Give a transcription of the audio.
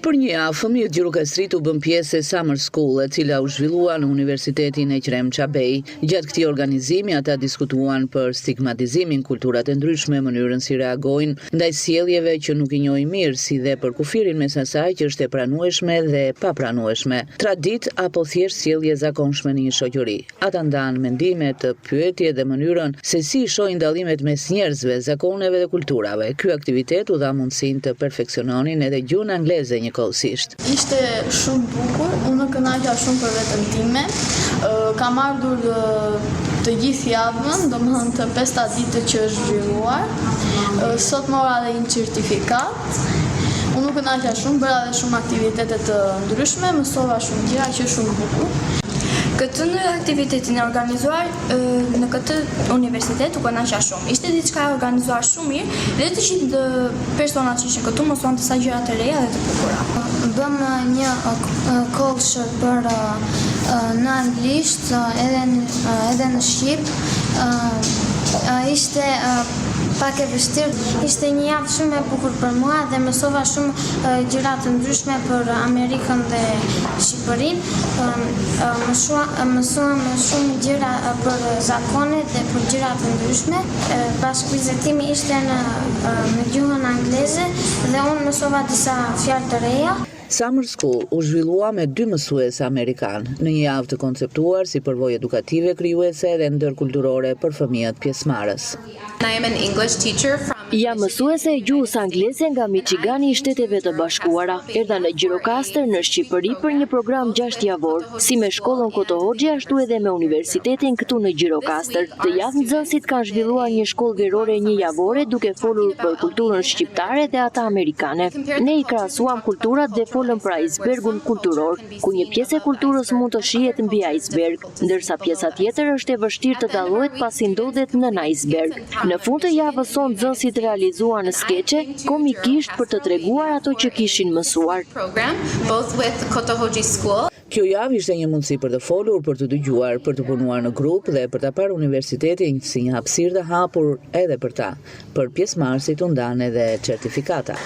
Për një javë, fëmijët gjirokastrit u bën pjesë e Summer School, e cila u zhvillua në Universitetin e Qrem Qabej. Gjatë këtij organizimi, ata diskutuan për stigmatizimin, kulturat e ndryshme, mënyrën si reagojnë ndaj sjelljeve që nuk i njohin mirë, si dhe për kufirin mes asaj që është e pranueshme dhe papranueshme, traditë apo thjesht sjellje zakonshme në një shoqëri. Ata ndanë mendime, të pyetje dhe mënyrën se si i shohin dallimet mes njerëzve, zakoneve dhe kulturave. Ky aktivitet u dha mundësinë të perfeksiononin edhe gjuhën angleze njëkohësisht. Ishte shumë bukur, unë kënaqja shumë për veten time. Kam ardhur të gjithë javën, domethënë të 5 ditë që është zhvilluar. Sot mora edhe një certifikat. Unë kënaqja shumë, bëra edhe shumë aktivitete të ndryshme, mësova shumë gjëra që është shumë bukur. Këtë në aktivitetin e organizuar në këtë universitet u kënaqja shumë. Ishte diçka e organizuar shumë mirë dhe të gjithë personat që ishin këtu mësuan disa gjëra të reja dhe të bukura. Bëm një course për në anglisht edhe në shqip. Ishte pak e vështirë. Ishte një javë shumë e bukur për mua dhe mësova shumë gjëra të ndryshme për Amerikën dhe Shqipërinë. Mësuam shumë gjëra për zakonet dhe për gjëra të ndryshme. Bashkëbizetimi ishte në gjuhën angleze dhe unë mësova disa fjalë të reja. Summer School u zhvillua me 2 mësues amerikan, në një javë të konceptuar si përvojë edukative krijuese dhe ndërkulturore për fëmijët pjesëmarrës. Jam mësuese e gjuhës angleze nga Michigani i Shteteve të Bashkuara. Erdha në Gjirokastër në Shqipëri për një program 6 javor, si me shkollën Koto Hoxhi ashtu edhe me universitetin këtu në Gjirokastër. Të javë nxënësit kanë zhvilluar një shkollë verore 1 javore duke folur për kulturën shqiptare dhe ata amerikane. Ne i krahasuam kulturat dhe folëm për icebergun kulturor, ku një pjesë e kulturës mund të shihet mbi iceberg, ndërsa pjesa tjetër është e vështirë të dallohet pasi ndodhet nën iceberg. Në fund të javës sonë nxënësit realizuan skeqe komikisht për të treguar ato që kishin mësuar. Kjo javë ishte një mundësi për të folur, për të dëgjuar, për të punuar në grup dhe për ta parë universitetin si një hapësirë të hapur edhe për ta. Për pjesëmarrësit u ndanë edhe certifikata.